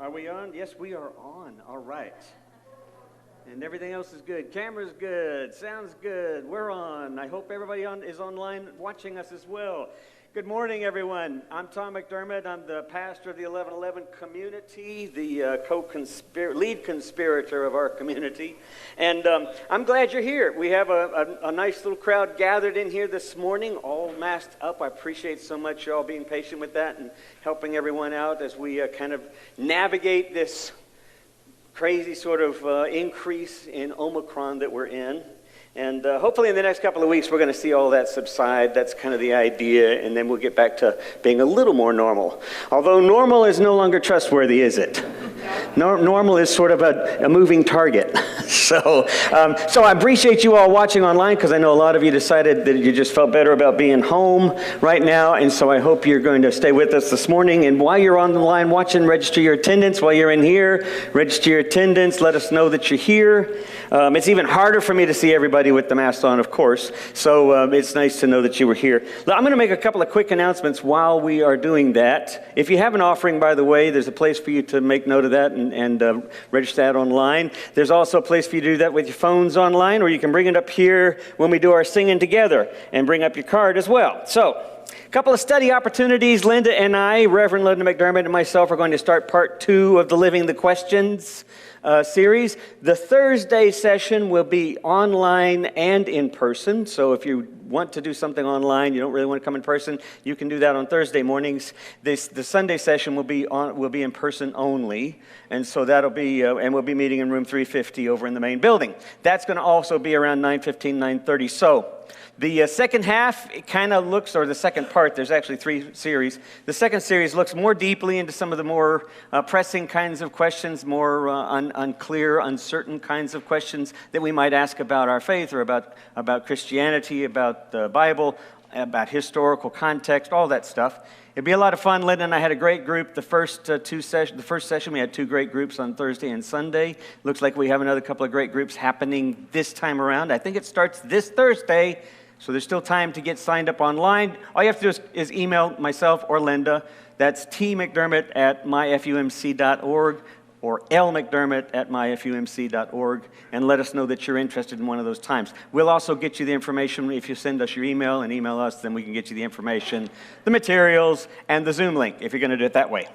Are we on? Yes, we are on. All right. And everything else is good. Camera's good. Sounds good. We're on. I hope everybody is online watching us as well. Good morning, everyone. I'm Tom McDermott. I'm the pastor of the 1111 community, the lead conspirator of our community. And I'm glad you're here. We have a nice little crowd gathered in here this morning, all masked up. I appreciate so much y'all being patient with that and helping everyone out as we kind of navigate this crazy sort of increase in Omicron that we're in. And hopefully in the next couple of weeks, we're going to see all that subside. That's kind of the idea. And then we'll get back to being a little more normal. Although normal is no longer trustworthy, is it? Normal is sort of a moving target. So I appreciate you all watching online because I know a lot of you decided that you just felt better about being home right now. And so I hope you're going to stay with us this morning. And while you're on the line watching, register your attendance. While you're in here, register your attendance. Let us know that you're here. It's even harder for me to see everybody with the mask on, of course. So it's nice to know that you were here. I'm going to make a couple of quick announcements while we are doing that. If you have an offering, by the way, there's a place for you to make note of that and register that online. There's also a place for you to do that with your phones online, or you can bring it up here when we do our singing together and bring up your card as well. So, a couple of study opportunities. Linda and I, Reverend Linda McDermott and myself, are going to start part 2 of the Living the Questions series. The Thursday session will be online and in person. So if you want to do something online, you don't really want to come in person, you can do that on Thursday mornings. The Sunday session will be in person only, and so that'll be and we'll be meeting in room 350 over in the main building. That's going to also be around 9:15, 9:30. So the second half, it kind of looks, or the second part, there's actually 3 series. The second series looks more deeply into some of the more pressing kinds of questions, more unclear, uncertain kinds of questions that we might ask about our faith or about Christianity, about the Bible, about historical context, all that stuff. It'd be a lot of fun. Linda and I had a great group. The first session, we had 2 great groups on Thursday and Sunday. Looks like we have another couple of great groups happening this time around. I think it starts this Thursday, so there's still time to get signed up online. All you have to do is email myself or Linda. That's tmcdermott@myfumc.org or lmcdermott@myfumc.org, and let us know that you're interested in one of those times. We'll also get you the information. If you send us your email and email us, then we can get you the information, the materials, and the Zoom link, if you're going to do it that way.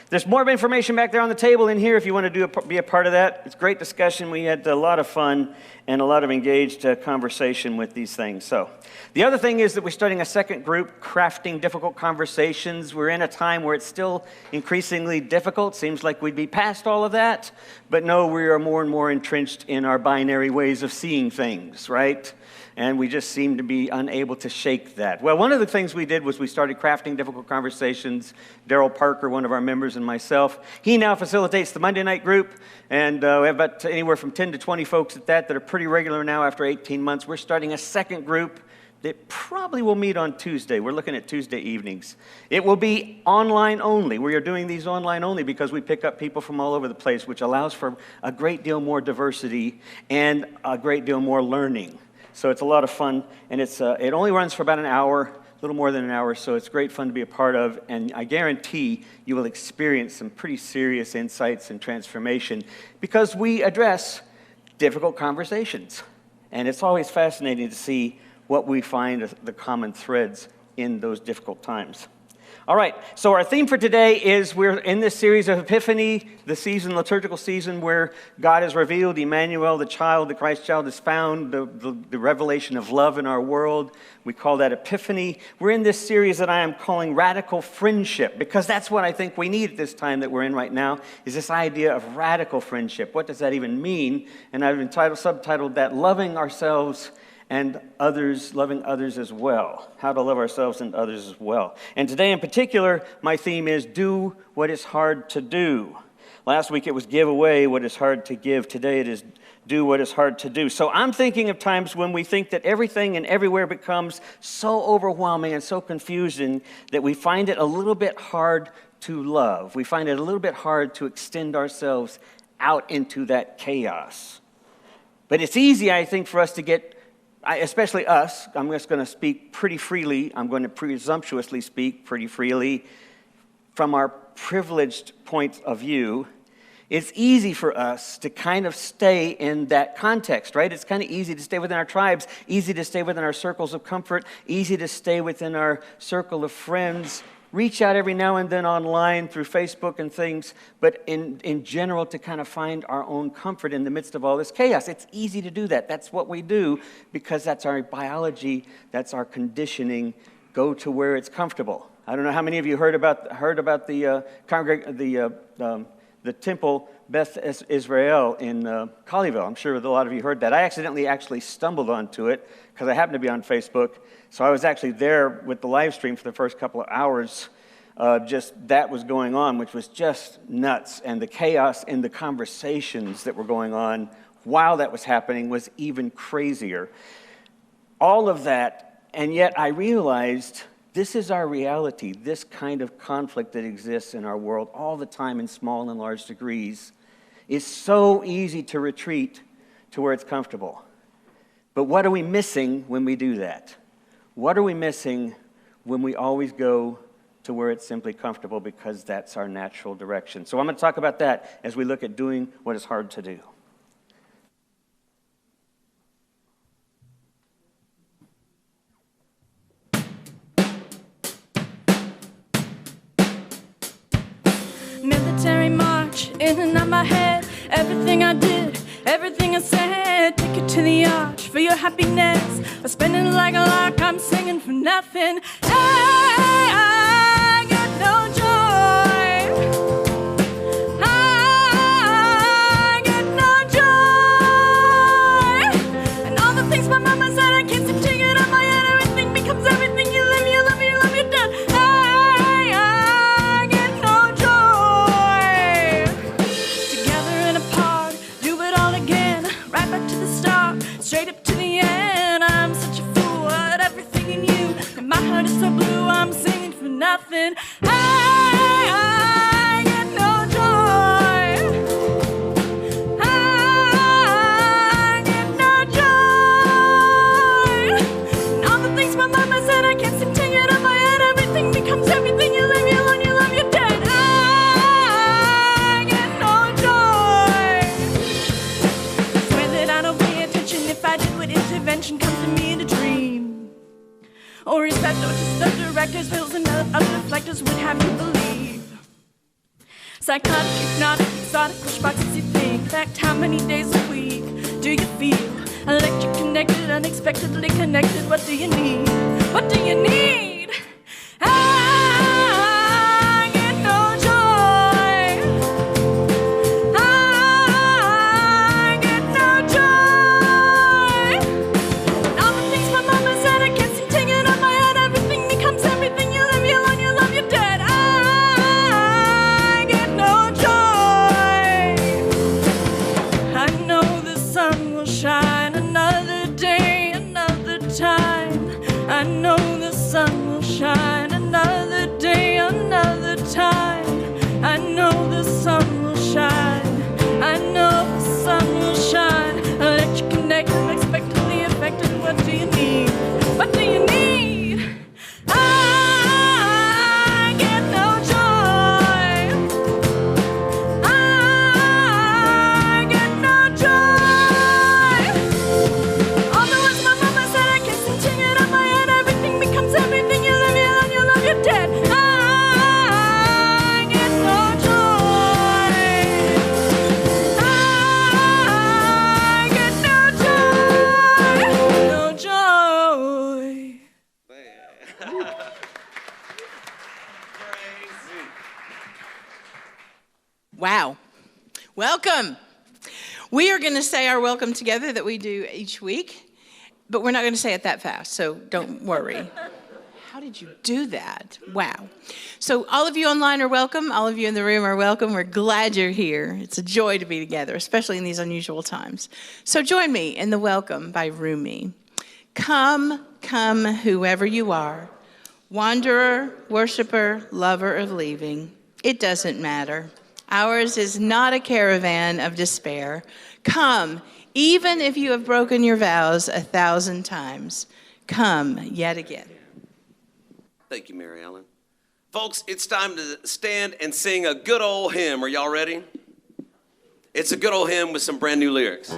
There's more information back there on the table in here if you want to be a part of that. It's a great discussion. We had a lot of fun and a lot of engaged conversation with these things. So the other thing is that we're starting a second group, Crafting Difficult Conversations. We're in a time where it's still increasingly difficult. Seems like we'd be past all of that. But no, we are more and more entrenched in our binary ways of seeing things, right? And we just seem to be unable to shake that. Well, one of the things we did was we started Crafting Difficult Conversations. Daryl Parker, one of our members, and myself. He now facilitates the Monday night group, and we have about anywhere from 10 to 20 folks at that are pretty regular now after 18 months. We're starting a second group that probably will meet on Tuesday. We're looking at Tuesday evenings. It will be online only. We are doing these online only because we pick up people from all over the place, which allows for a great deal more diversity and a great deal more learning. So it's a lot of fun, and it only runs for about an hour, a little more than an hour, so it's great fun to be a part of, and I guarantee you will experience some pretty serious insights and transformation because we address difficult conversations, and it's always fascinating to see what we find the common threads in those difficult times. All right, so our theme for today is we're in this series of Epiphany, the liturgical season where God is revealed, Emmanuel, the Christ child is found, the revelation of love in our world. We call that Epiphany. We're in this series that I am calling Radical Friendship because that's what I think we need at this time that we're in right now, is this idea of radical friendship. What does that even mean? And I've subtitled that Loving Ourselves and Others, Loving Others as Well. How to love ourselves and others as well. And today in particular, my theme is Do What Is Hard to Do. Last week it was Give Away What Is Hard to Give. Today it is Do What Is Hard to Do. So I'm thinking of times when we think that everything and everywhere becomes so overwhelming and so confusing that we find it a little bit hard to love. We find it a little bit hard to extend ourselves out into that chaos. But it's easy, I think, for us to get especially us, I'm just going to speak pretty freely. I'm going to presumptuously speak pretty freely from our privileged point of view it's easy for us to kind of stay in that context, right? It's kind of easy to stay within our tribes, easy to stay within our circles of comfort, easy to stay within our circle of friends, reach out every now and then online through Facebook and things, but in general to kind of find our own comfort in the midst of all this chaos. It's easy to do that. That's what we do because that's our biology, that's our conditioning. Go to where it's comfortable. I don't know how many of you heard about the temple Beth Israel in Colleyville. I'm sure a lot of you heard that. I accidentally actually stumbled onto it because I happened to be on Facebook. So I was actually there with the live stream for the first couple of hours. Just that was going on, which was just nuts. And the chaos in the conversations that were going on while that was happening was even crazier. All of that, and yet I realized this is our reality, this kind of conflict that exists in our world all the time in small and large degrees. It's so easy to retreat to where it's comfortable. But what are we missing when we do that? What are we missing when we always go to where it's simply comfortable because that's our natural direction? So I'm going to talk about that as we look at doing what is hard to do. Military march in and out my head. Everything I did, everything I said. Take it to the arch for your happiness. I'm spending it like a lark, I'm singing for nothing. Hey, I get no joy. I get no joy. And all the things my mama said, I can't seem to get out my head. Everything becomes everything. You live, you love, you love, you're dead. Hey, I get no joy. Together and apart, do it all again. Right back to the start, straight up to the end. I'm such a fool at everything in you. And my heart is so blue, I'm singing for nothing. Hey, I get no joy. I get no joy. And all the things my mama said, I can't seem to get out my head. Everything becomes everything. You live, you learn, you love, you're dead. I get no joy. I swear that I don't pay attention if I did what intervention comes to me in a dream. Or is that not just the director's bills and other reflectors would have you believe? Psychotic, hypnotic, exotic, push boxes you think. In fact, how many days a week do you feel? Electric connected, unexpectedly connected. What do you need? What do you need? I get no joy. I get no joy. And all the things my mama said, I can't seem to get out my head. Everything becomes everything. You live, you learn, you love, you're dead. I get no joy. I know the sun will shine another day, another time. I know the sun will shine another day, another time. I know the sun will shine. I know the sun will shine. Electric connected, unexpectedly affected. What do you need? What do you need? I get no joy. I get no joy. All the words my mama said, I can't seem to get out my head. Everything becomes everything. You live, you learn, you love, you're dead. I get no joy. I get no joy. No joy. Wow. Welcome. We are going to say our welcome together that we do each week, but we're not going to say it that fast, so don't worry. How did you do that? Wow. So all of you online are welcome. All of you in the room are welcome. We're glad you're here. It's a joy to be together, especially in these unusual times. So join me in the welcome by Rumi. Come, come, whoever you are, wanderer, worshiper, lover of leaving. It doesn't matter. Ours is not a caravan of despair. Come, even if you have broken your vows 1,000 times. Come yet again. Thank you, Mary Ellen. Folks, it's time to stand and sing a good old hymn. Are y'all ready? It's a good old hymn with some brand new lyrics.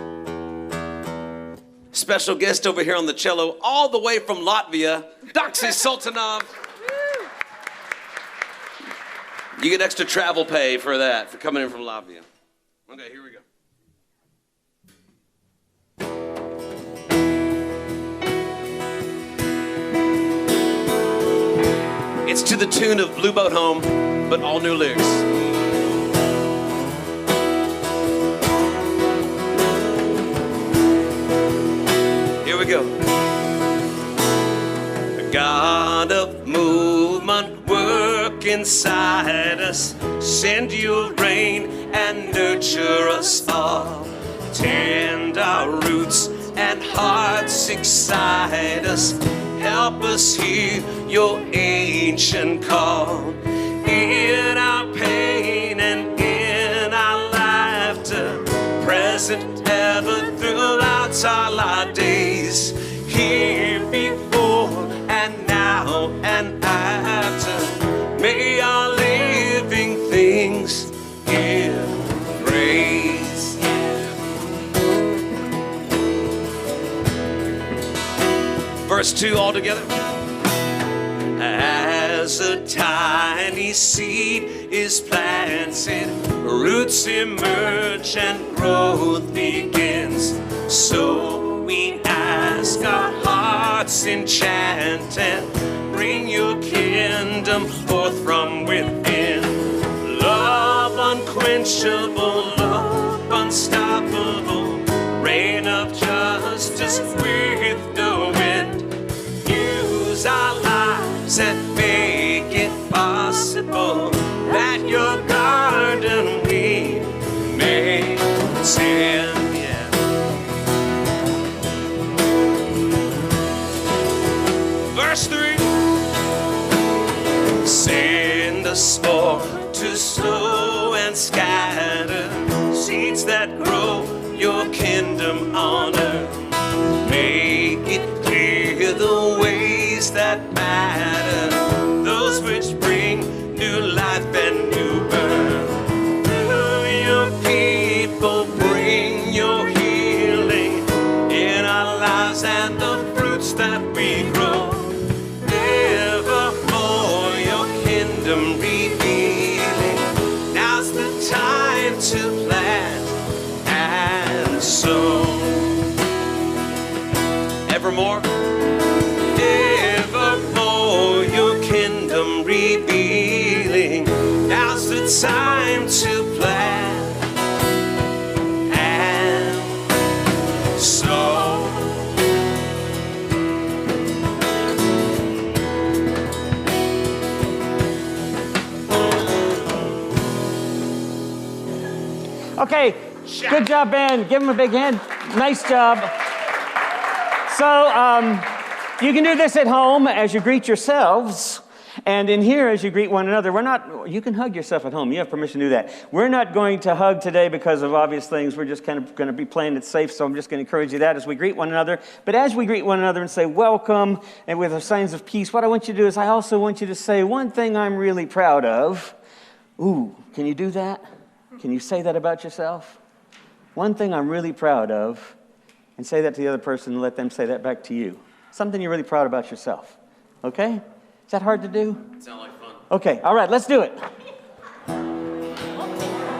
Special guest over here on the cello, all the way from Latvia, Doxy Sultanov. You get extra travel pay for that, for coming in from Latvia. Okay, here we go. It's to the tune of Blue Boat Home, but all new lyrics. Here we go. God of movement, work inside us. Send your rain and nurture us all. Tend our roots and hearts excite us. Help us hear your ancient call. In our pain and in our laughter, present ever throughout all our days. Here before and now and after, may our living things give praise. Verse 2 all together. As a tiny seed is planted, roots emerge and growth begins. So we ask our hearts enchant and bring your kingdom forth from within. Love unquenchable, love unstoppable, reign of justice with no end. Use our lives and make it possible that your garden we may tend. Verse 3. Send us forth to sow and scatter seeds that grow your kingdom on earth. Make it clear the ways that matter, those which bring new life and new birth. Through your people bring your healing in our lives and the fruits that we grow. Evermore your kingdom revealing. Now's the time to plant and sow. Evermore, evermore your kingdom revealing. Now's the time to plant and sow. Okay, good job, band. Give them a big hand. Nice job. So you can do this at home as you greet yourselves, and in here as you greet one another. You can hug yourself at home. You have permission to do that. We're not going to hug today because of obvious things. We're just kind of going to be playing it safe, so I'm just going to encourage you that as we greet one another. But as we greet one another and say welcome, and with our signs of peace, what I want you to do is I also want you to say one thing I'm really proud of. Ooh, can you do that? Can you say that about yourself? One thing I'm really proud of, and say that to the other person and let them say that back to you. Something you're really proud about yourself. Okay? Is that hard to do? Sound like fun. Okay, all right, let's do it.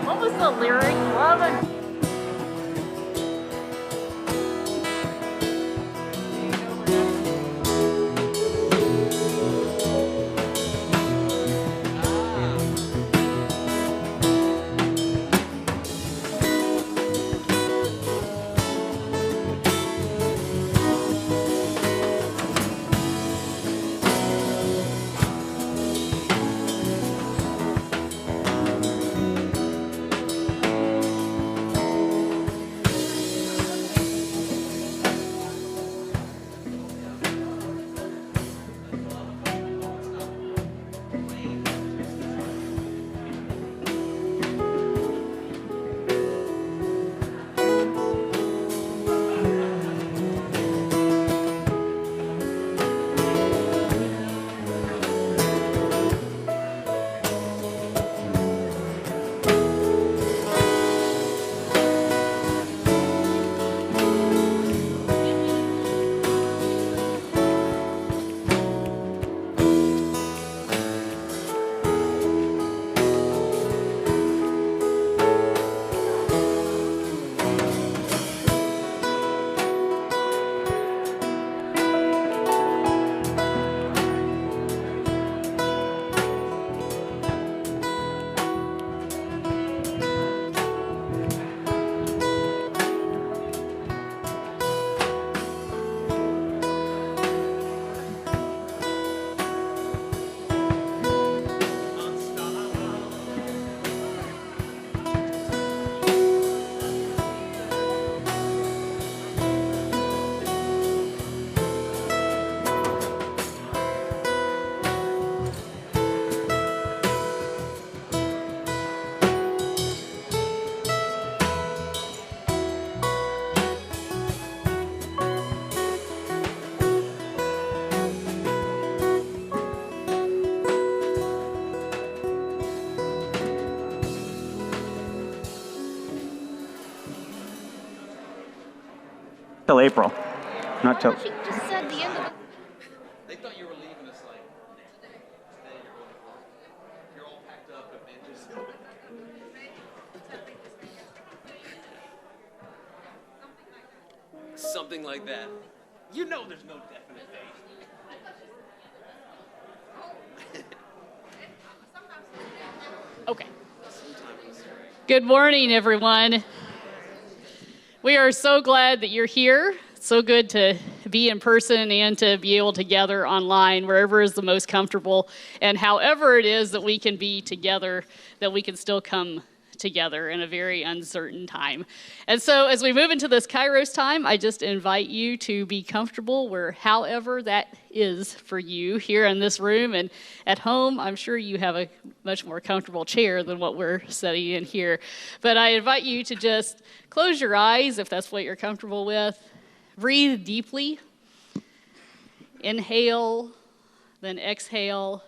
What was the lyric? Love and Till April. Not till. She just said the end of the... They thought you were leaving us like today. You're all packed up and then just. Something like that. You know there's no definite date. Okay. Good morning, everyone. We are so glad that you're here. It's so good to be in person and to be able to gather online, wherever is the most comfortable, and however it is that we can be together, that we can still come together in a very uncertain time. And so as we move into this Kairos time, I just invite you to be comfortable where however that is for you here in this room and at home. I'm sure you have a much more comfortable chair than what we're sitting in here. But I invite you to just close your eyes if that's what you're comfortable with. Breathe deeply. Inhale, then exhale.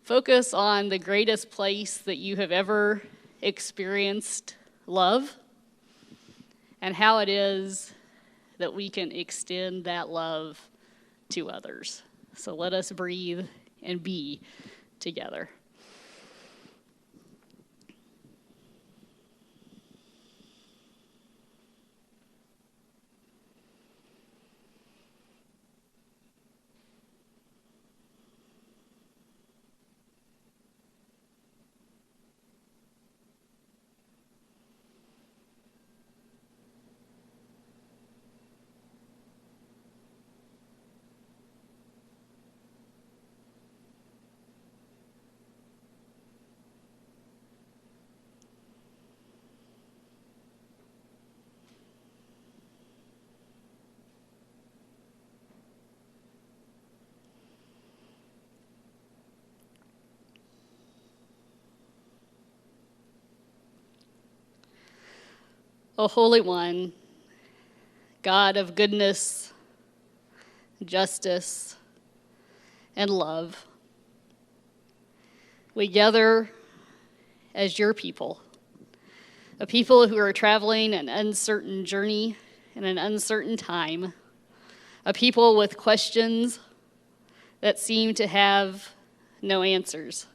Focus on the greatest place that you have ever experienced love and how it is that we can extend that love to others. So let us breathe and be together. O Holy One, God of goodness, justice, and love, we gather as your people, a people who are traveling an uncertain journey in an uncertain time, a people with questions that seem to have no answers,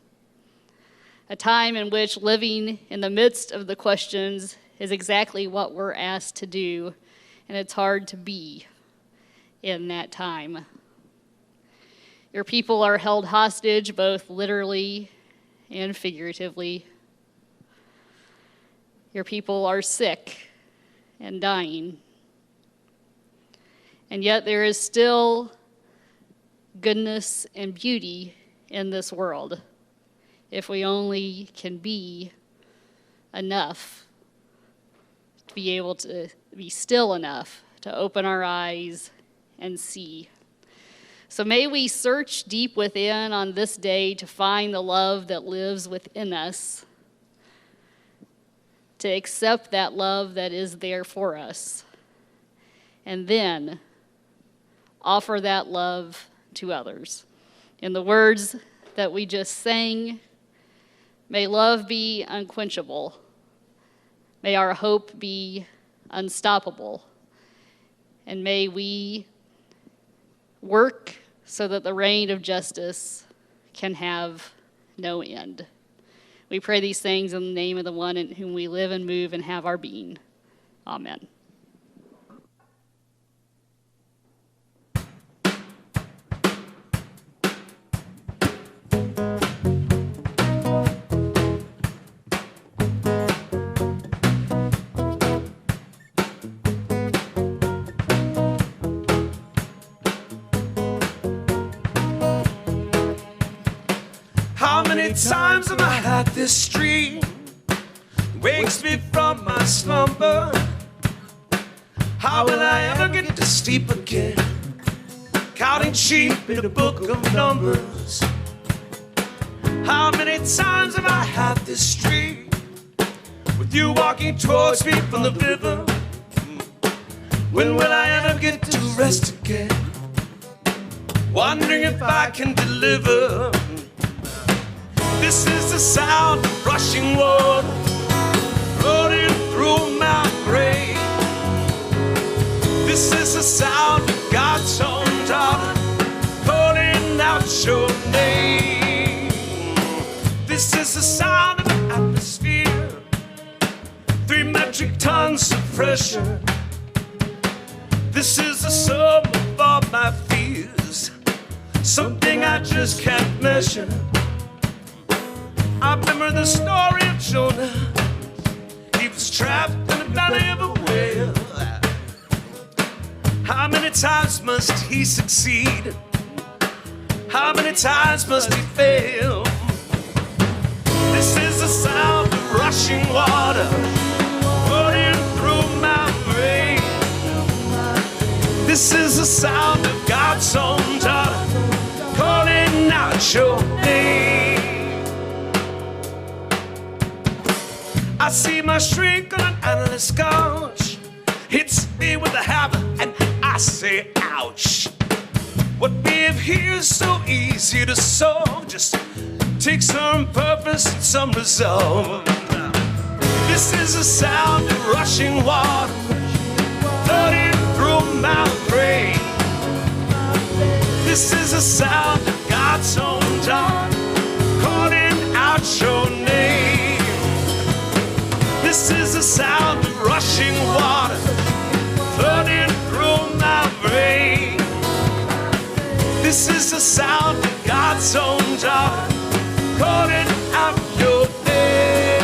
a time in which living in the midst of the questions is exactly what we're asked to do, and it's hard to be in that time. Your people are held hostage both literally and figuratively. Your people are sick and dying. And yet there is still goodness and beauty in this world if we only can be enough to be able to be still enough to open our eyes and see. So may we search deep within on this day to find the love that lives within us, to accept that love that is there for us, and then offer that love to others. In the words that we just sang, may love be unquenchable. May our hope be unstoppable. And may we work so that the reign of justice can have no end. We pray these things in the name of the one in whom we live and move and have our being. Amen. How many times have I had this dream? Wakes me from my slumber. How will I ever get to sleep again? Counting sheep in a book of numbers. How many times have I had this dream? With you walking towards me from the river. When will I ever get to rest again? Wondering if I can deliver. This is the sound of rushing water rolling through my brain. It's the sound of an atmosphere, 3 metric tons of pressure. This is the sum of all my fears, something I just can't measure. I remember the story of Jonah. He was trapped in the belly of a whale. How many times must he succeed? How many times must he fail? This is the sound of rushing water running through my brain. This is the sound of God's own daughter calling out your name. I see my shrink on an endless couch, hits me with a hammer and I say ouch. What we have here is so easy to solve, just take some purpose and some resolve. This is the sound of rushing water flooding through my brain. This is the sound of God's own daughter calling out your name. This is the sound of rushing water flooding through my brain. This is the sound of God's own daughter calling out your name.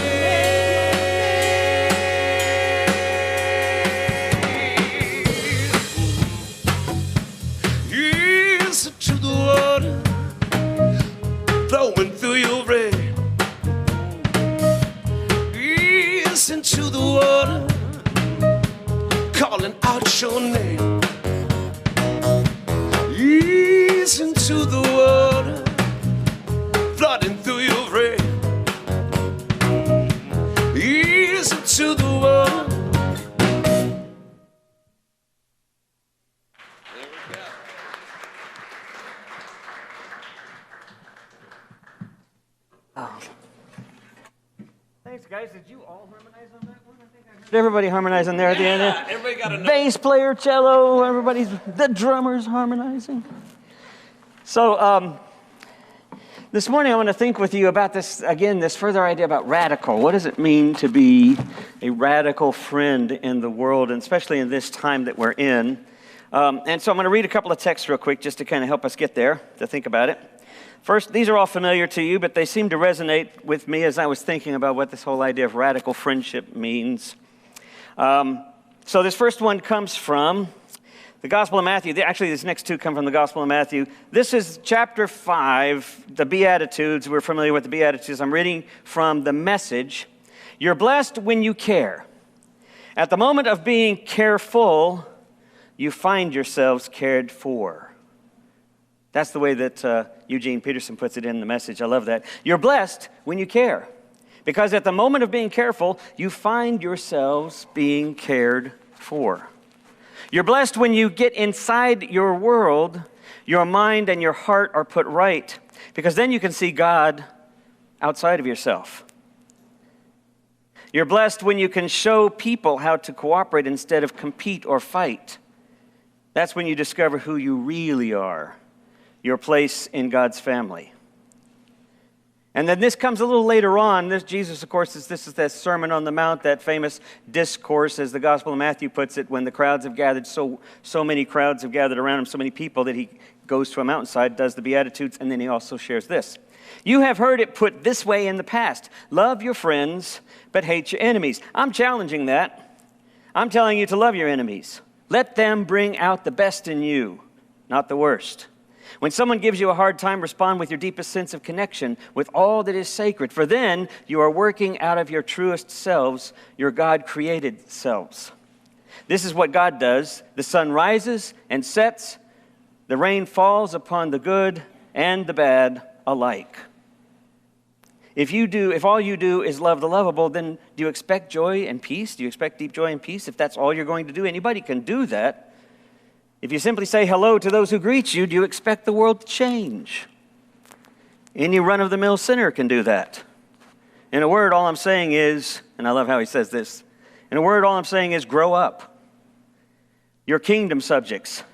Listen to the water flowing through your brain. Listen to the water calling out your name. Listen to the water flooding through your brain. Listen to the water. There we go. Thanks, guys. Did you all harmonize on that one? I think I heard everybody harmonize on there at the end. Yeah, everybody got a note. Bass player, cello, the drummers harmonizing. So this morning I want to think with you about this, again, this further idea about radical. What does it mean to be a radical friend in the world, and especially in this time that we're in? And so I'm going to read a couple of texts real quick just to kind of help us get there, to think about it. First, these are all familiar to you, but they seem to resonate with me as I was thinking about what this whole idea of radical friendship means. So this first one comes from the Gospel of Matthew. Actually, these next two come from the Gospel of Matthew. This is chapter 5, the Beatitudes. We're familiar with the Beatitudes. I'm reading from the Message. You're blessed when you care. At the moment of being careful, you find yourselves cared for. That's the way that Eugene Peterson puts it in the Message. I love that. You're blessed when you care, because at the moment of being careful, you find yourselves being cared for. You're blessed when you get inside your world, your mind and your heart are put right, because then you can see God outside of yourself. You're blessed when you can show people how to cooperate instead of compete or fight. That's when you discover who you really are, your place in God's family. And then this comes a little later on. Jesus, of course, this is that Sermon on the Mount, that famous discourse, as the Gospel of Matthew puts it, when the crowds have gathered, so many crowds have gathered around him, so many people, that he goes to a mountainside, does the Beatitudes, and then he also shares this. You have heard it put this way in the past: love your friends, but hate your enemies. I'm challenging that. I'm telling you to love your enemies. Let them bring out the best in you, not the worst. When someone gives you a hard time, respond with your deepest sense of connection with all that is sacred, for then you are working out of your truest selves, your God-created selves. This is what God does. The sun rises and sets. The rain falls upon the good and the bad alike. If all you do is love the lovable, then do you expect joy and peace? Do you expect deep joy and peace if that's all you're going to do? Anybody can do that. If you simply say hello to those who greet you, do you expect the world to change? Any run-of-the-mill sinner can do that. In a word, all I'm saying is, and I love how he says this, in a word, all I'm saying is grow up. You're kingdom subjects.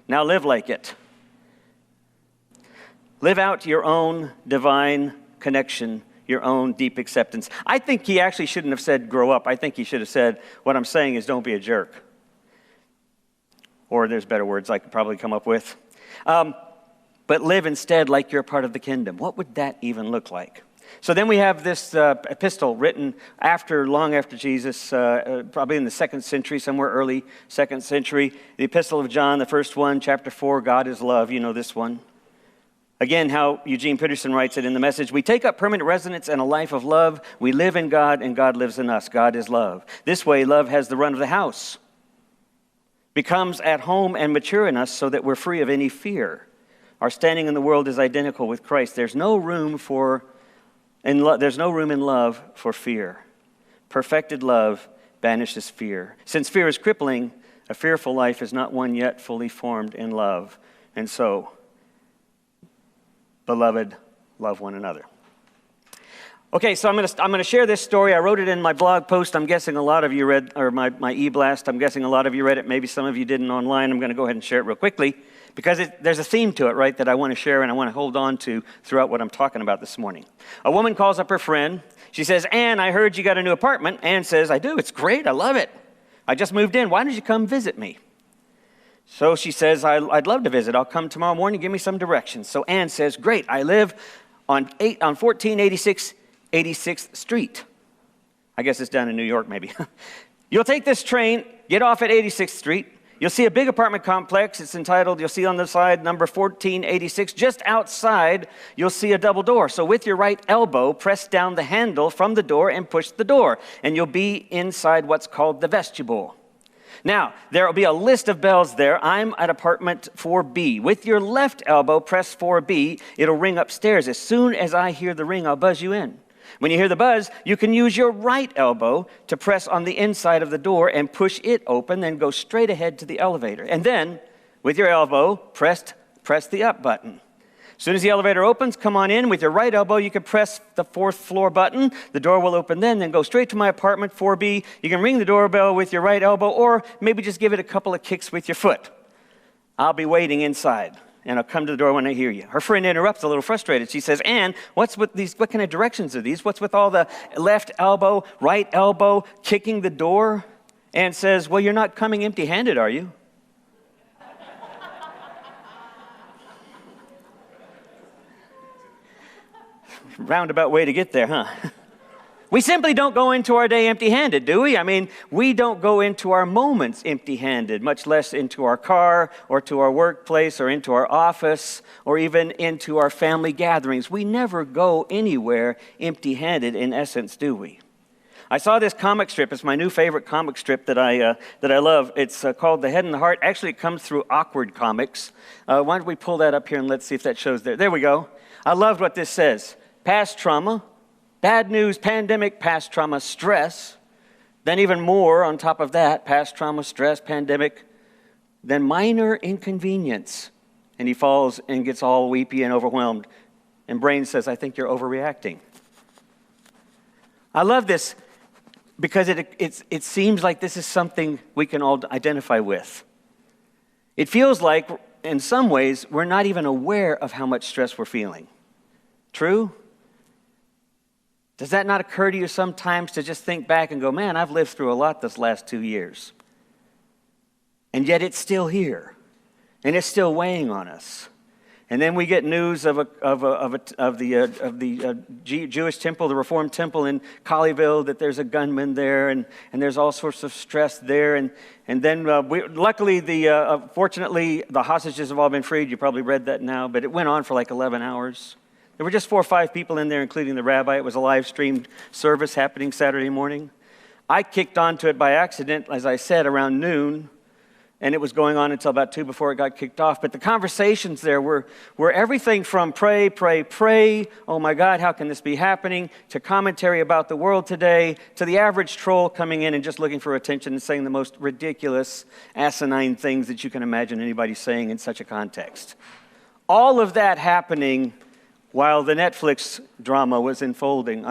Now live like it. Live out your own divine connection, your own deep acceptance. I think he actually shouldn't have said grow up. I think he should have said, what I'm saying is don't be a jerk. Or there's better words I could probably come up with. But live instead like you're a part of the kingdom. What would that even look like? So then we have this epistle written long after Jesus, probably in the 2nd century, somewhere early 2nd century. The Epistle of John, the first one, chapter 4, God is love. You know this one. Again, how Eugene Peterson writes it in the Message. We take up permanent residence in a life of love. We live in God and God lives in us. God is love. This way, love has the run of the house. Becomes at home and mature in us so that we're free of any fear. Our standing in the world is identical with Christ. There's no room in love for fear. Perfected love banishes fear. Since fear is crippling, a fearful life is not one yet fully formed in love. And so, beloved, love one another. Okay, so I'm going to share this story. I wrote it in my blog post. I'm guessing a lot of you read, or my e-blast. I'm guessing a lot of you read it. Maybe some of you didn't online. I'm going to go ahead and share it real quickly because there's a theme to it, right, that I want to share and I want to hold on to throughout what I'm talking about this morning. A woman calls up her friend. She says, Ann, I heard you got a new apartment. Ann says, I do. It's great. I love it. I just moved in. Why don't you come visit me? So she says, I'd love to visit. I'll come tomorrow morning. Give me some directions. So Ann says, great. I live on 1486 86th Street. I guess it's down in New York, maybe. You'll take this train, get off at 86th Street. You'll see a big apartment complex. It's entitled, you'll see on the side, number 1486. Just outside, you'll see a double door. So with your right elbow, press down the handle from the door and push the door. And you'll be inside what's called the vestibule. Now, there will be a list of bells there. I'm at apartment 4B. With your left elbow, press 4B. It'll ring upstairs. As soon as I hear the ring, I'll buzz you in. When you hear the buzz, you can use your right elbow to press on the inside of the door and push it open, then go straight ahead to the elevator. And then, with your elbow, press the up button. As soon as the elevator opens, come on in. With your right elbow, you can press the 4th floor button. The door will open then go straight to my apartment, 4B. You can ring the doorbell with your right elbow, or maybe just give it a couple of kicks with your foot. I'll be waiting inside, and I'll come to the door when I hear you. Her friend interrupts, a little frustrated. She says, Ann, what's with these? What kind of directions are these? What's with all the left elbow, right elbow, kicking the door? Ann says, well, you're not coming empty-handed, are you? Roundabout way to get there, huh? We simply don't go into our day empty-handed, do we? I mean, we don't go into our moments empty-handed, much less into our car or to our workplace or into our office or even into our family gatherings. We never go anywhere empty-handed in essence, do we? I saw this comic strip. It's my new favorite comic strip that I love. It's called The Head and the Heart. Actually, it comes through Awkward Comics. Why don't we pull that up here and let's see if that shows there. There we go. I loved what this says. Past trauma, bad news, pandemic, past trauma, stress. Then even more on top of that, past trauma, stress, pandemic. Then minor inconvenience. And he falls and gets all weepy and overwhelmed. And Brain says, I think you're overreacting. I love this because it seems like this is something we can all identify with. It feels like, in some ways, we're not even aware of how much stress we're feeling. True? Does that not occur to you sometimes to just think back and go, man, I've lived through a lot this last 2 years. And yet it's still here. And it's still weighing on us. And then we get news of the Jewish temple, the Reformed temple in Colleyville, that there's a gunman there, and there's all sorts of stress there. And then, fortunately, the hostages have all been freed. You probably read that now, but it went on for like 11 hours. There were just 4 or 5 people in there, including the rabbi. It was a live-streamed service happening Saturday morning. I kicked onto it by accident, as I said, around noon. And it was going on until about 2 before it got kicked off. But the conversations there were everything from pray, pray, pray, oh my God, how can this be happening, to commentary about the world today, to the average troll coming in and just looking for attention and saying the most ridiculous, asinine things that you can imagine anybody saying in such a context. All of that happening while the Netflix drama was unfolding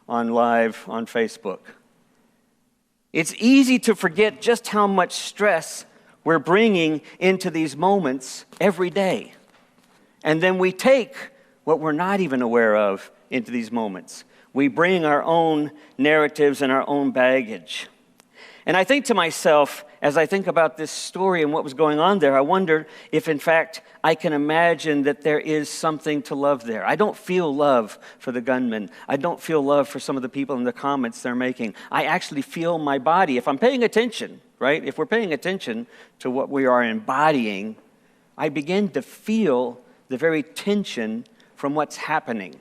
on live on Facebook. It's easy to forget just how much stress we're bringing into these moments every day. And then we take what we're not even aware of into these moments. We bring our own narratives and our own baggage. And I think to myself, as I think about this story and what was going on there, I wonder if, in fact, I can imagine that there is something to love there. I don't feel love for the gunman. I don't feel love for some of the people in the comments they're making. I actually feel my body. If I'm paying attention, right? If we're paying attention to what we are embodying, I begin to feel the very tension from what's happening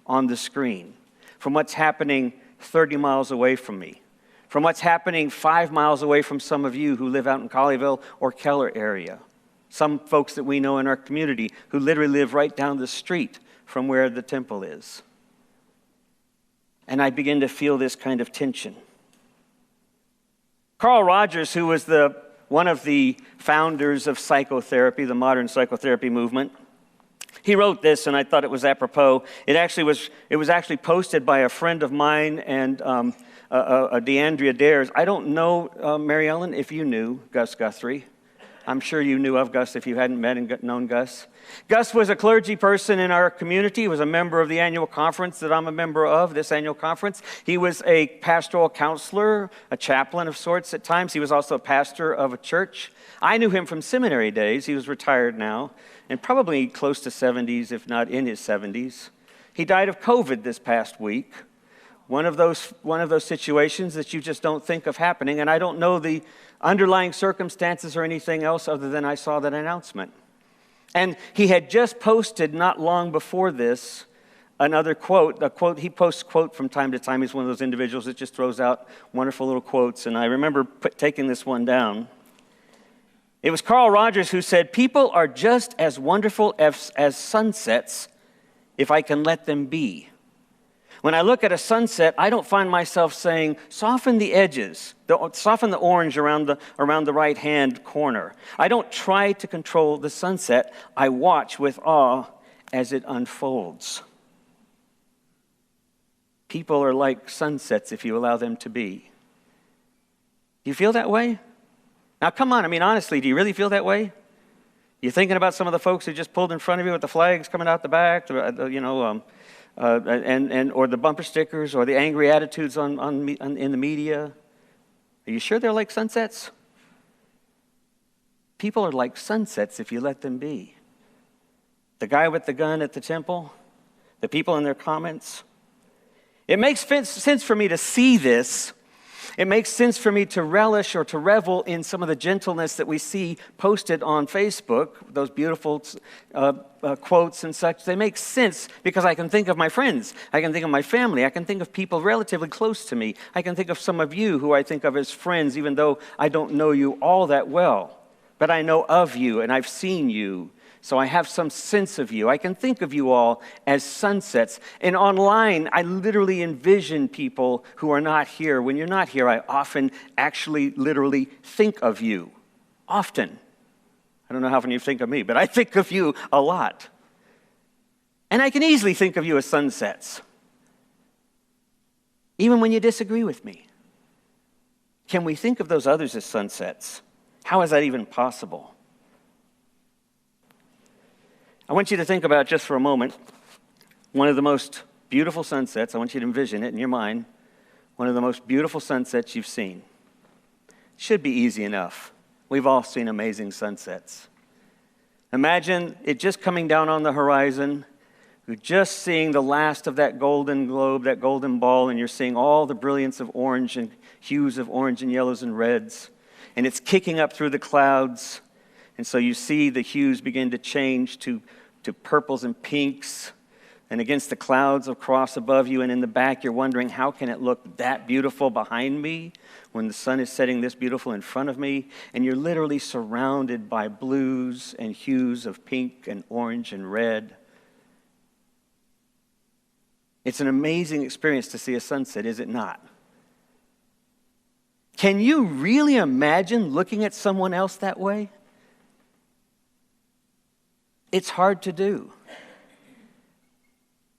on the screen, from what's happening 30 miles away from me, from what's happening 5 miles away from some of you who live out in Colleyville or Keller area, some folks that we know in our community who literally live right down the street from where the temple is. And I begin to feel this kind of tension. Carl Rogers, who was one of the founders of psychotherapy, the modern psychotherapy movement, he wrote this, and I thought it was apropos. It was actually posted by a friend of mine and DeAndrea Dares. I don't know, Mary Ellen, if you knew Gus Guthrie. I'm sure you knew of Gus if you hadn't met and known Gus. Gus was a clergy person in our community. He was a member of the annual conference that I'm a member of, this annual conference. He was a pastoral counselor, a chaplain of sorts at times. He was also a pastor of a church. I knew him from seminary days. He was retired now, and probably close to 70s, if not in his 70s. He died of COVID this past week. One of those situations that you just don't think of happening, and I don't know the underlying circumstances or anything else other than I saw that announcement. And he had just posted not long before this another quote. He posts quote from time to time. He's one of those individuals that just throws out wonderful little quotes, and I remember taking this one down. It was Carl Rogers who said, "People are just as wonderful as sunsets if I can let them be. When I look at a sunset, I don't find myself saying, soften the edges, soften the orange around the right-hand corner. I don't try to control the sunset. I watch with awe as it unfolds." People are like sunsets if you allow them to be. Do you feel that way? Now, come on, honestly, do you really feel that way? You thinking about some of the folks who just pulled in front of you with the flags coming out the back, or the bumper stickers, or the angry attitudes in the media? Are you sure they're like sunsets? People are like sunsets if you let them be. The guy with the gun at the temple, the people in their comments. It makes sense for me to see this. It makes sense for me to relish or to revel in some of the gentleness that we see posted on Facebook, those beautiful quotes and such. They make sense because I can think of my friends. I can think of my family. I can think of people relatively close to me. I can think of some of you who I think of as friends, even though I don't know you all that well. But I know of you, and I've seen you. So I have some sense of you. I can think of you all as sunsets. And online, I literally envision people who are not here. When you're not here, I often actually literally think of you. Often. I don't know how often you think of me, but I think of you a lot. And I can easily think of you as sunsets. Even when you disagree with me. Can we think of those others as sunsets? How is that even possible? I want you to think about, just for a moment, one of the most beautiful sunsets. I want you to envision it in your mind. One of the most beautiful sunsets you've seen. Should be easy enough. We've all seen amazing sunsets. Imagine it just coming down on the horizon. You're just seeing the last of that golden globe, that golden ball, and you're seeing all the brilliance of orange and hues of orange and yellows and reds. And it's kicking up through the clouds. And so you see the hues begin to change to purples and pinks, and against the clouds across above you, and in the back you're wondering, how can it look that beautiful behind me when the sun is setting this beautiful in front of me? And you're literally surrounded by blues and hues of pink and orange and red. It's an amazing experience to see a sunset, is it not? Can you really imagine looking at someone else that way? It's hard to do.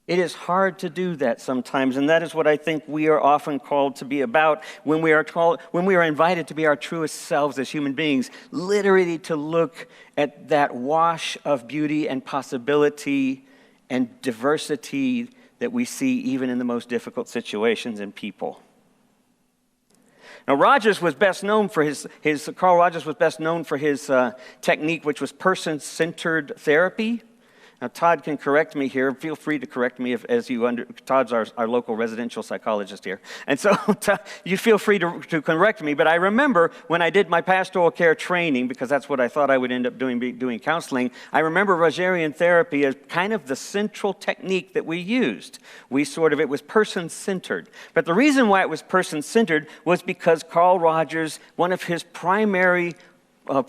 It is hard to do that sometimes, and that is what I think we are often called to be about when we are invited to be our truest selves as human beings, literally to look at that wash of beauty and possibility and diversity that we see even in the most difficult situations in people. Now, Rogers was best known for Carl Rogers was best known for his technique, which was person-centered therapy. Now, Todd can correct me here. Feel free to correct me Todd's our local residential psychologist here. And so you feel free to correct me. But I remember when I did my pastoral care training, because that's what I thought I would end up doing counseling, I remember Rogerian therapy as kind of the central technique that we used. It was person-centered. But the reason why it was person-centered was because Carl Rogers, one of his primary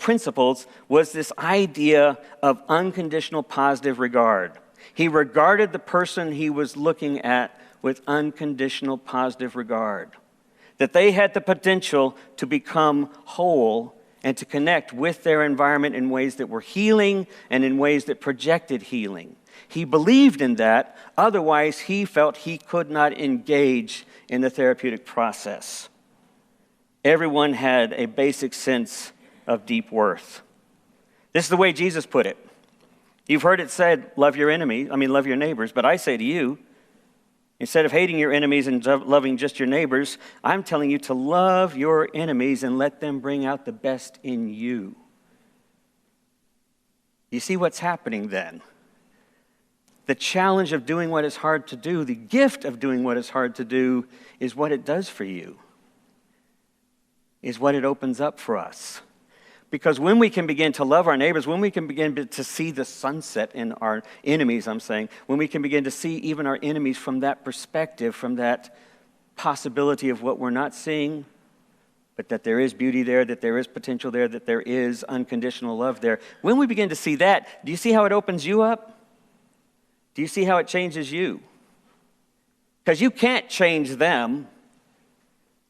principles was this idea of unconditional positive regard. He regarded the person he was looking at with unconditional positive regard. That they had the potential to become whole and to connect with their environment in ways that were healing and in ways that projected healing. He believed in that, otherwise he felt he could not engage in the therapeutic process. Everyone had a basic sense of deep worth. This is the way Jesus put it. You've heard it said, love your neighbors, but I say to you, instead of hating your enemies and loving just your neighbors, I'm telling you to love your enemies and let them bring out the best in you. You see what's happening then? The challenge of doing what is hard to do, the gift of doing what is hard to do, is what it does for you, is what it opens up for us. Because when we can begin to love our neighbors, when we can begin to see the sunset in our enemies, when we can begin to see even our enemies from that perspective, from that possibility of what we're not seeing, but that there is beauty there, that there is potential there, that there is unconditional love there. When we begin to see that, do you see how it opens you up? Do you see how it changes you? Because you can't change them.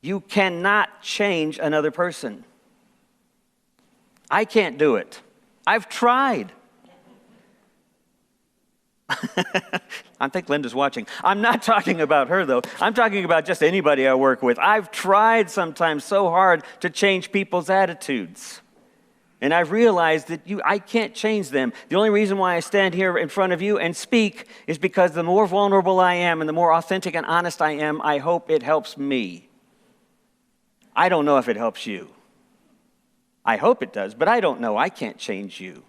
You cannot change another person. I can't do it. I've tried. I think Linda's watching. I'm not talking about her, though. I'm talking about just anybody I work with. I've tried sometimes so hard to change people's attitudes. And I've realized that I can't change them. The only reason why I stand here in front of you and speak is because the more vulnerable I am and the more authentic and honest I am, I hope it helps me. I don't know if it helps you. I hope it does, but I don't know. I can't change you.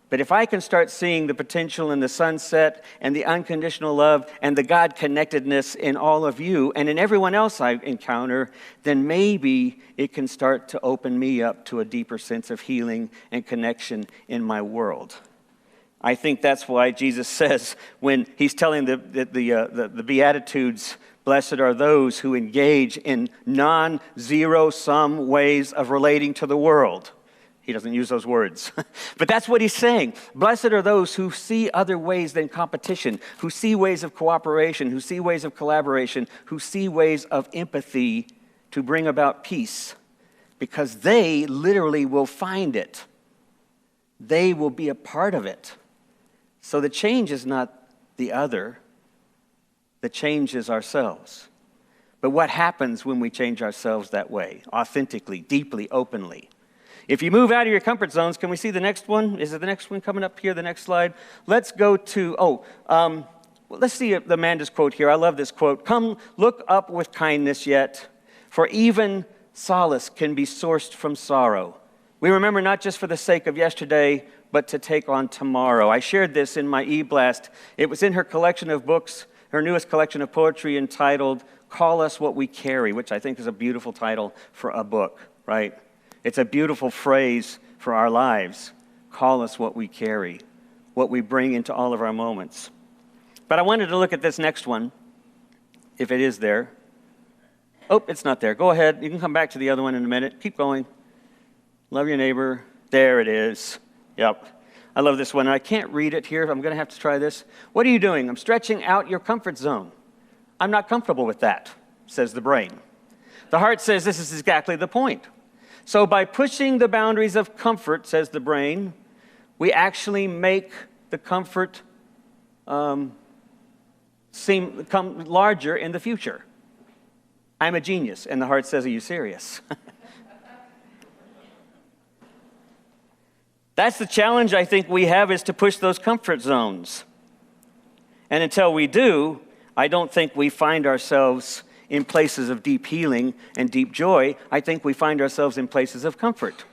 But if I can start seeing the potential in the sunset and the unconditional love and the God connectedness in all of you and in everyone else I encounter, then maybe it can start to open me up to a deeper sense of healing and connection in my world. I think that's why Jesus says when he's telling the Beatitudes, blessed are those who engage in non-zero-sum ways of relating to the world. He doesn't use those words. But that's what he's saying. Blessed are those who see other ways than competition, who see ways of cooperation, who see ways of collaboration, who see ways of empathy to bring about peace, because they literally will find it. They will be a part of it. So the change is not the other. The change is ourselves. But what happens when we change ourselves that way, authentically, deeply, openly? If you move out of your comfort zones, can we see the next one? Is it the next one coming up here, the next slide? Let's go to, let's see the Amanda's quote here. I love this quote. Come, look up with kindness yet, for even solace can be sourced from sorrow. We remember not just for the sake of yesterday, but to take on tomorrow. I shared this in my e-blast. It was in her collection of books, her newest collection of poetry entitled, Call Us What We Carry, which I think is a beautiful title for a book, right? It's a beautiful phrase for our lives. Call us what we carry, what we bring into all of our moments. But I wanted to look at this next one, if it is there. Oh, it's not there. Go ahead. You can come back to the other one in a minute. Keep going. Love your neighbor. There it is. Yep. I love this one. I can't read it here. I'm going to have to try this. What are you doing? I'm stretching out your comfort zone. I'm not comfortable with that, says the brain. The heart says this is exactly the point. So by pushing the boundaries of comfort, says the brain, we actually make the comfort come larger in the future. I'm a genius. And the heart says, are you serious? That's the challenge I think we have, is to push those comfort zones. And until we do, I don't think we find ourselves in places of deep healing and deep joy. I think we find ourselves in places of comfort.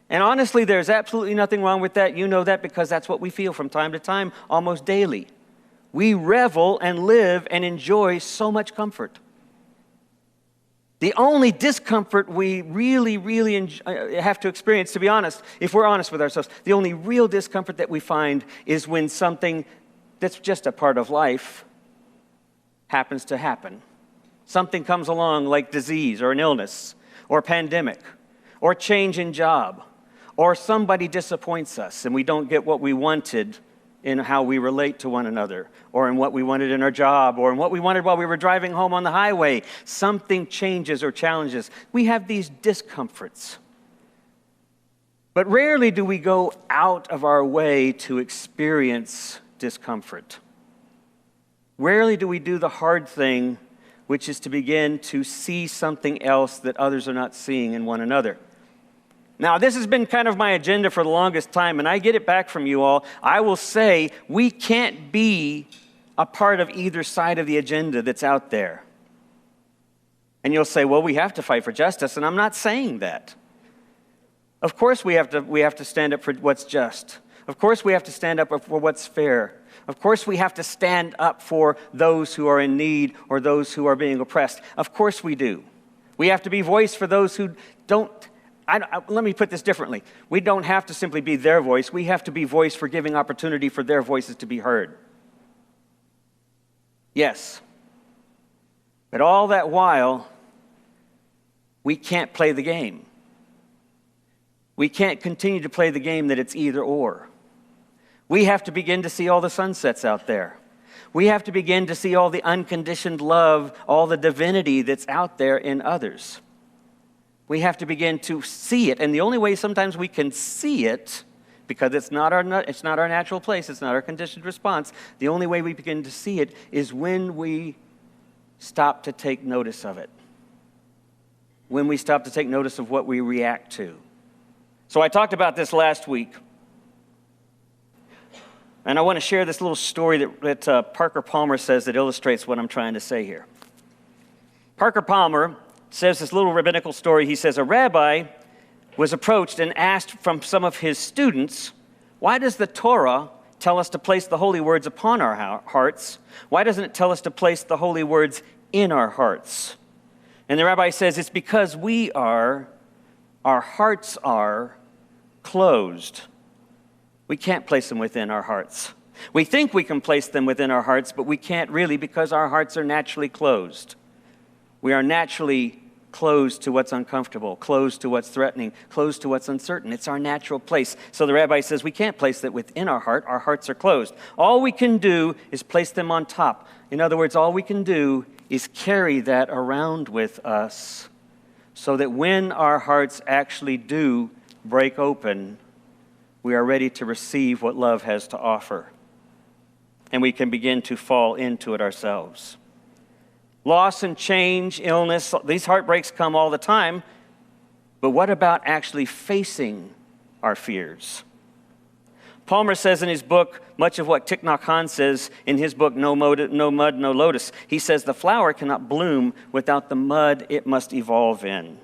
And honestly, there's absolutely nothing wrong with that. You know that because that's what we feel from time to time, almost daily. We revel and live and enjoy so much comfort. The only discomfort we really have to experience, to be honest, if we're honest with ourselves, the only real discomfort that we find is when something that's just a part of life happens to happen. Something comes along like disease or an illness or a pandemic or change in job or somebody disappoints us and we don't get what we wanted in how we relate to one another or in what we wanted in our job or in what we wanted while we were driving home on the highway. Something changes or challenges. We have these discomforts. But rarely do we go out of our way to experience discomfort. Rarely do we do the hard thing, which is to begin to see something else that others are not seeing in one another. Now, this has been kind of my agenda for the longest time, and I get it back from you all. I will say we can't be a part of either side of the agenda that's out there. And you'll say, well, we have to fight for justice, and I'm not saying that. Of course we have to stand up for what's just. Of course we have to stand up for what's fair. Of course we have to stand up for those who are in need or those who are being oppressed. Of course we do. We have to be voice for those who don't. Let me put this differently. We don't have to simply be their voice. We have to be voice for giving opportunity for their voices to be heard. Yes. But all that while, we can't play the game. We can't continue to play the game that it's either or. We have to begin to see all the sunsets out there. We have to begin to see all the unconditioned love, all the divinity that's out there in others. We have to begin to see it. And the only way sometimes we can see it, because it's not our natural place, it's not our conditioned response, the only way we begin to see it is when we stop to take notice of it. When we stop to take notice of what we react to. So I talked about this last week. And I want to share this little story that Parker Palmer says that illustrates what I'm trying to say here. Parker Palmer says this little rabbinical story. He says, a rabbi was approached and asked from some of his students, why does the Torah tell us to place the holy words upon our hearts? Why doesn't it tell us to place the holy words in our hearts? And the rabbi says, it's because our hearts are closed. We can't place them within our hearts. We think we can place them within our hearts, but we can't really because our hearts are naturally closed. We are naturally closed to what's uncomfortable, closed to what's threatening, closed to what's uncertain. It's our natural place. So the rabbi says we can't place that within our heart. Our hearts are closed. All we can do is place them on top. In other words, all we can do is carry that around with us so that when our hearts actually do break open, we are ready to receive what love has to offer. And we can begin to fall into it ourselves. Loss and change, illness, these heartbreaks come all the time. But what about actually facing our fears? Palmer says in his book, much of what Thich Nhat Hanh says in his book, No Mud, No Lotus. He says the flower cannot bloom without the mud it must evolve in.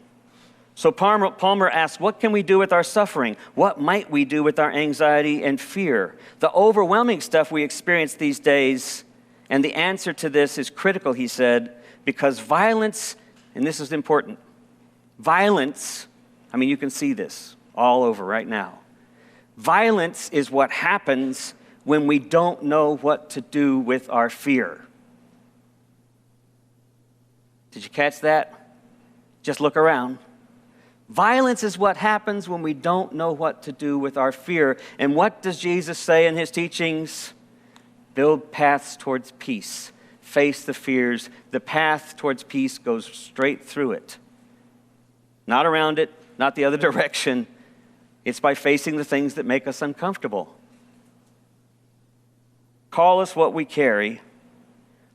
So Palmer asks, what can we do with our suffering? What might we do with our anxiety and fear? The overwhelming stuff we experience these days, and the answer to this is critical, he said, because violence, and this is important, violence, I mean, you can see this all over right now. Violence is what happens when we don't know what to do with our fear. Did you catch that? Just look around. Violence is what happens when we don't know what to do with our fear. And what does Jesus say in his teachings? Build paths towards peace. Face the fears. The path towards peace goes straight through it. Not around it, not the other direction. It's by facing the things that make us uncomfortable. Call us what we carry.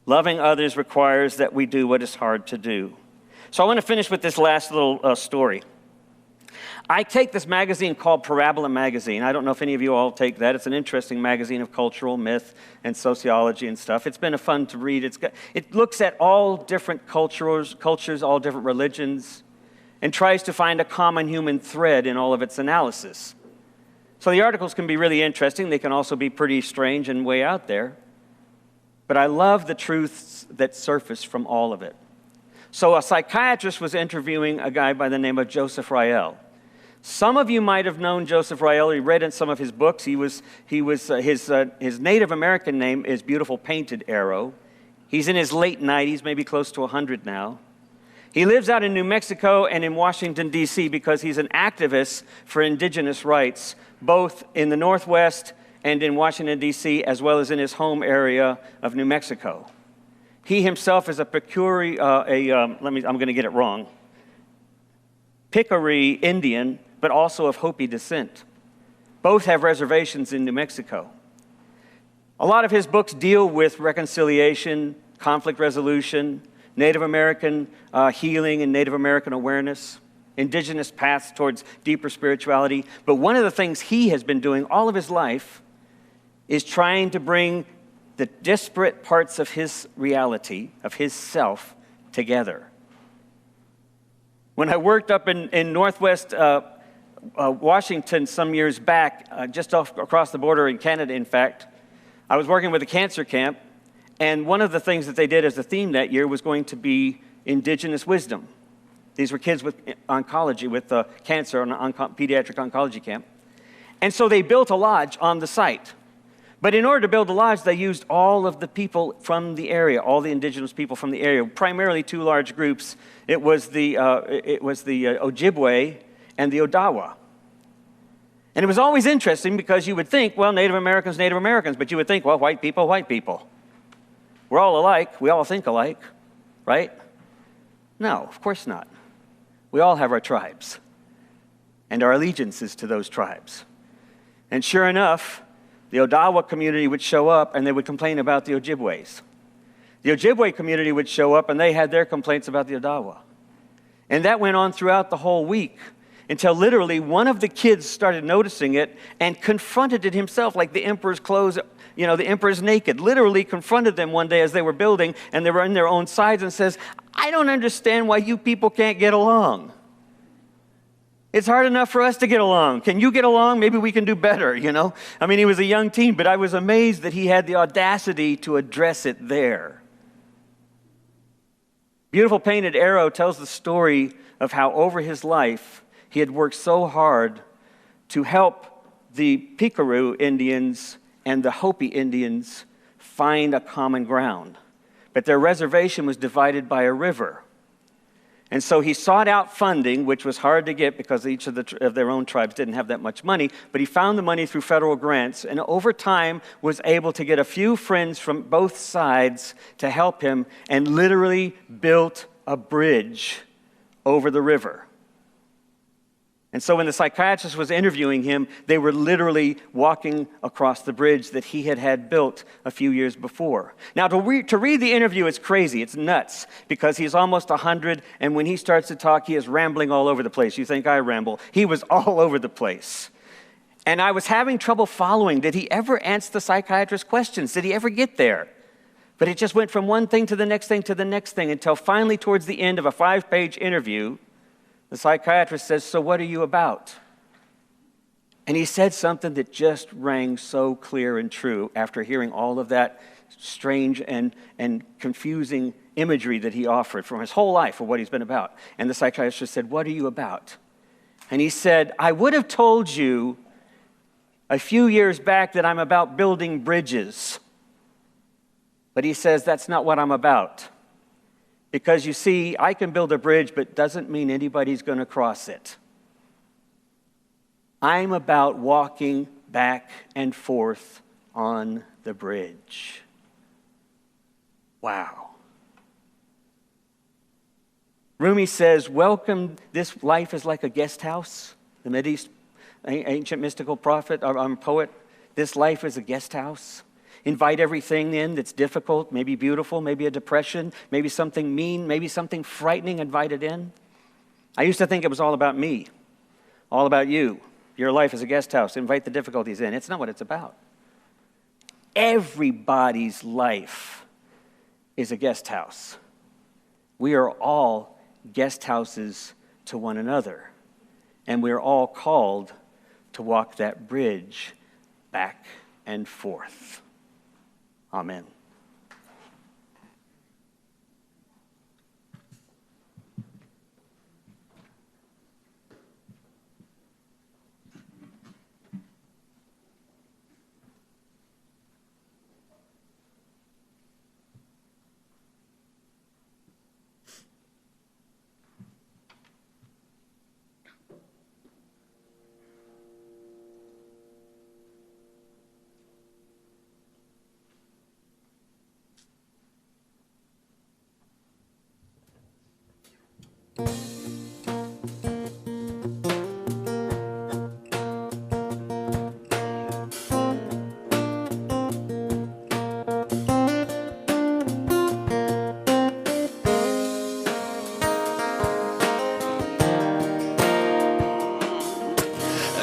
Loving others requires that we do what is hard to do. So I want to finish with this last little story. I take this magazine called Parabola Magazine. I don't know if any of you all take that. It's an interesting magazine of cultural myth and sociology and stuff. It's been a fun to read. It looks at all different cultures, all different religions, and tries to find a common human thread in all of its analysis. So the articles can be really interesting. They can also be pretty strange and way out there. But I love the truths that surface from all of it. So a psychiatrist was interviewing a guy by the name of Joseph Rael. Some of you might have known Joseph Rael. You read in some of his books. His Native American name is Beautiful Painted Arrow. He's in his late 90s, maybe close to 100 now. He lives out in New Mexico and in Washington, D.C. because he's an activist for indigenous rights, both in the Northwest and in Washington, D.C., as well as in his home area of New Mexico. He himself is a I'm going to get it wrong, Picayune Indian, but also of Hopi descent. Both have reservations in New Mexico. A lot of his books deal with reconciliation, conflict resolution, Native American healing and Native American awareness, indigenous paths towards deeper spirituality. But one of the things he has been doing all of his life is trying to bring the disparate parts of his reality, of his self, together. When I worked up in Northwest Washington some years back, just across the border in Canada, in fact, I was working with a cancer camp, and one of the things that they did as a theme that year was going to be indigenous wisdom. These were kids with oncology, with cancer, on a pediatric oncology camp. And so they built a lodge on the site. But in order to build the lodge, they used all of the people from the area, all the indigenous people from the area, primarily two large groups. It was the Ojibwe and the Odawa. And it was always interesting because you would think, well, Native Americans, but you would think, well, white people. We're all alike. We all think alike, right? No, of course not. We all have our tribes and our allegiances to those tribes. And sure enough, the Odawa community would show up and they would complain about the Ojibways. The Ojibwe community would show up and they had their complaints about the Odawa. And that went on throughout the whole week until literally one of the kids started noticing it and confronted it himself, like the emperor's clothes, the emperor's naked, literally confronted them one day as they were building and they were in their own sides and says, I don't understand why you people can't get along. It's hard enough for us to get along. Can you get along? Maybe we can do better, I mean, he was a young teen, but I was amazed that he had the audacity to address it there. Beautiful Painted Arrow tells the story of how over his life he had worked so hard to help the Picayune Indians and the Hopi Indians find a common ground. But their reservation was divided by a river. And so he sought out funding, which was hard to get because each of their own tribes didn't have that much money, but he found the money through federal grants, and over time was able to get a few friends from both sides to help him, and literally built a bridge over the river. And so when the psychiatrist was interviewing him, they were literally walking across the bridge that he had built a few years before. Now, to read the interview, it's crazy. It's nuts because he's almost 100, and when he starts to talk, he is rambling all over the place. You think I ramble. He was all over the place. And I was having trouble following. Did he ever answer the psychiatrist's questions? Did he ever get there? But it just went from one thing to the next thing to the next thing until finally towards the end of a 5-page interview, the psychiatrist says, so what are you about? And he said something that just rang so clear and true after hearing all of that strange and confusing imagery that he offered from his whole life of what he's been about. And the psychiatrist said, what are you about? And he said, I would have told you a few years back that I'm about building bridges. But he says, that's not what I'm about. Because you see, I can build a bridge, but doesn't mean anybody's going to cross it. I'm about walking back and forth on the bridge. Wow. Rumi says, welcome, this life is like a guest house. The Mideast ancient mystical prophet, or poet, this life is a guest house. Invite everything in that's difficult, maybe beautiful, maybe a depression, maybe something mean, maybe something frightening, invite it in. I used to think it was all about me. all about you. Your life is a guest house. Invite the difficulties in. It's not what it's about. Everybody's life is a guest house. We are all guest houses to one another, and we're all called to walk that bridge back and forth. Amen.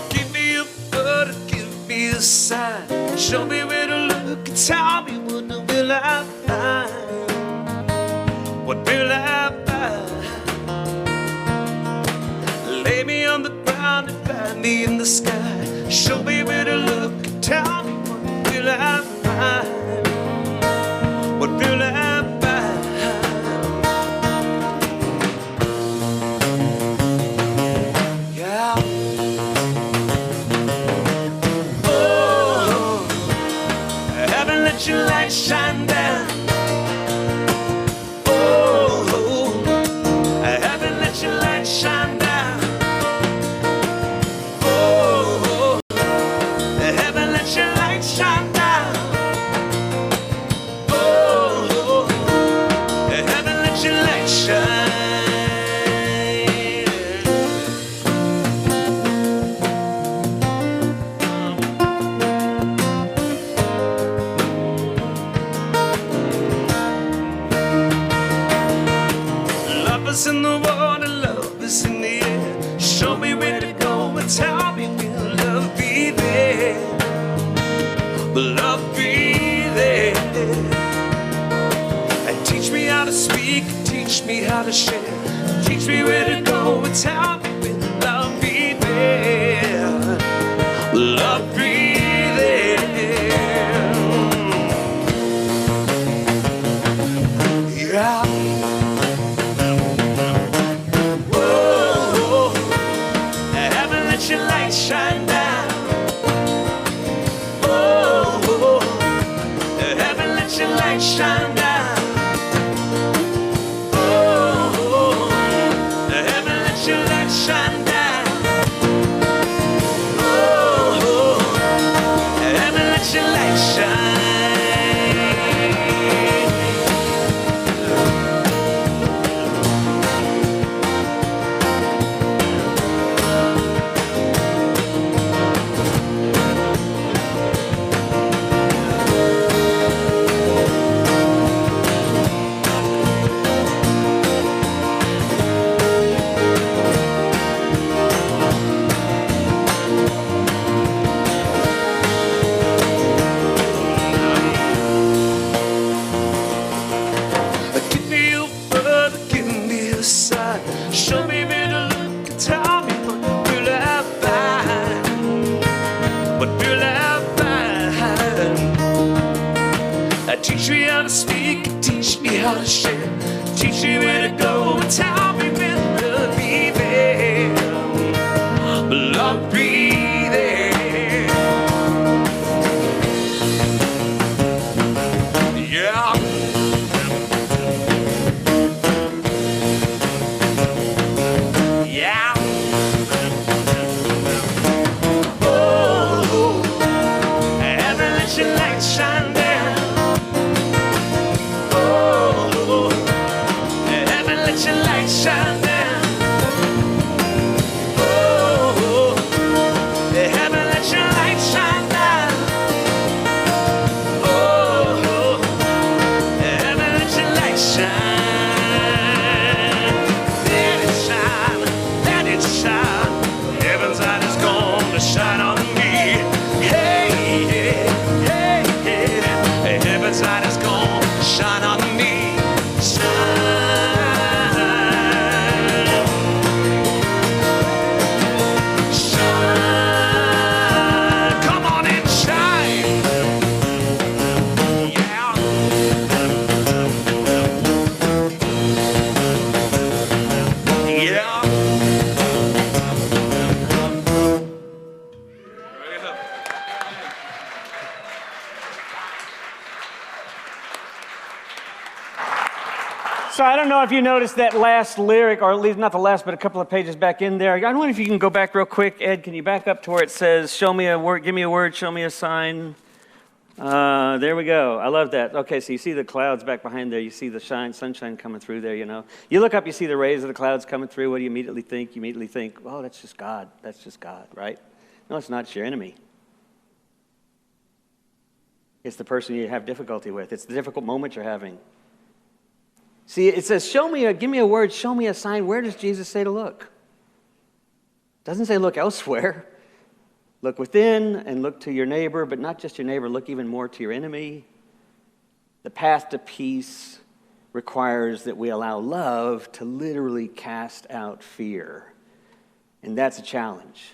Give me a word, give me a sign. Show me where to look and tell me what will I find? What will I find? Lay me on the ground and find me in the sky. Show me where to look and tell me what will I find? What will I find? Yeah. Let your light shine down. Oh, heaven, let your light shine down. Oh, heaven, let your light shine down. Oh, heaven, let your light shine. Love is in the water, love is in the air. Show me where to go and tell me will love be there? Will love be there? And teach me how to speak, teach me how to share. Teach me where to go and tell me will love be there? Will love be there? Yeah. Let your light shine down. Oh, heaven, let your light shine down. Oh, heaven, let your light shine down. Oh, heaven, let your light shine. Give me a word, give me a sign. Show me where to look and tell me what will I find? What will I find? Teach me how to speak, teach me how to share. Teach me where to go and tell me where love be there. Love be there. Yeah. Yeah. Oh, heaven, let your light shine down. Oh, heaven, let your light shine down. Oh, heaven, let your light shine down. Oh, heaven, let your light shine. Let it shine, let it shine. Heaven's don't know if you noticed that last lyric, or at least not the last, but a couple of pages back in there. I wonder if you can go back real quick. Ed, can you back up to where it says, show me a word, give me a word, show me a sign. There we go. I love that. Okay, so you see the clouds back behind there. You see the sunshine coming through there, you know. You look up, you see the rays of the clouds coming through. What do you immediately think? You immediately think, oh, that's just God. That's just God, right? No, it's not. It's your enemy. It's the person you have difficulty with. It's the difficult moment you're having. See, it says, give me a word, show me a sign. Where does Jesus say to look? It doesn't say look elsewhere. Look within and look to your neighbor, but not just your neighbor, look even more to your enemy. The path to peace requires that we allow love to literally cast out fear. And that's a challenge.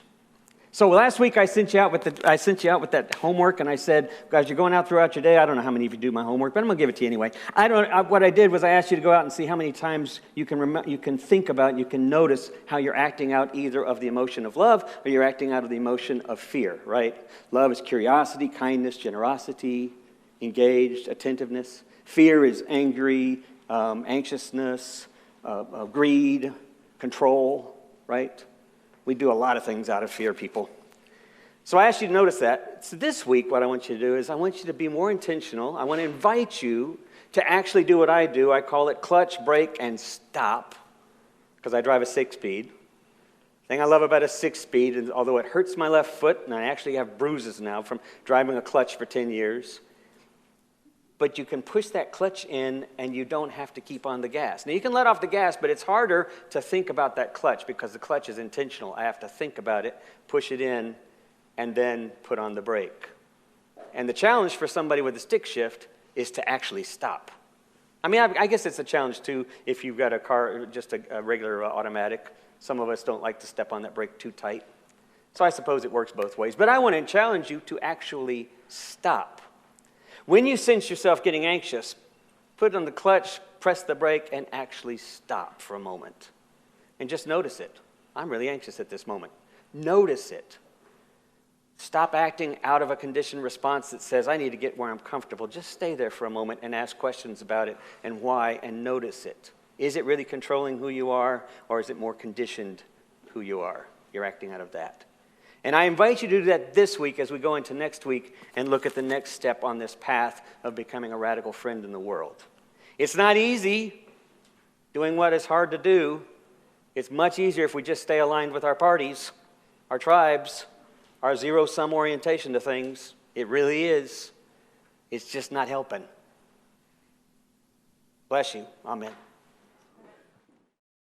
So last week I sent you out with that homework, and I said, guys, you're going out throughout your day. I don't know how many of you do my homework, but I'm going to give it to you anyway. What I did was I asked you to go out and see how many times you can think about, you can notice how you're acting out either of the emotion of love or you're acting out of the emotion of fear, right? Love is curiosity, kindness, generosity, engaged, attentiveness. Fear is angry, anxiousness, greed, control, right? We do a lot of things out of fear, people. So I asked you to notice that. So this week, what I want you to do is I want you to be more intentional. I want to invite you to actually do what I do. I call it clutch, brake, and stop, because I drive a 6-speed. The thing I love about a 6-speed is although it hurts my left foot, and I actually have bruises now from driving a clutch for 10 years, but you can push that clutch in and you don't have to keep on the gas. Now you can let off the gas, but it's harder to think about that clutch because the clutch is intentional. I have to think about it, push it in, and then put on the brake. And the challenge for somebody with a stick shift is to actually stop. I mean, I guess it's a challenge too if you've got a car, just a regular automatic. Some of us don't like to step on that brake too tight. So I suppose it works both ways. But I want to challenge you to actually stop. When you sense yourself getting anxious, put on the clutch, press the brake, and actually stop for a moment. And just notice it. I'm really anxious at this moment. Notice it. Stop acting out of a conditioned response that says, I need to get where I'm comfortable. Just stay there for a moment and ask questions about it and why, and notice it. Is it really controlling who you are, or is it more conditioned who you are? You're acting out of that. And I invite you to do that this week as we go into next week and look at the next step on this path of becoming a radical friend in the world. It's not easy doing what is hard to do. It's much easier if we just stay aligned with our parties, our tribes, our zero-sum orientation to things. It really is. It's just not helping. Bless you. Amen.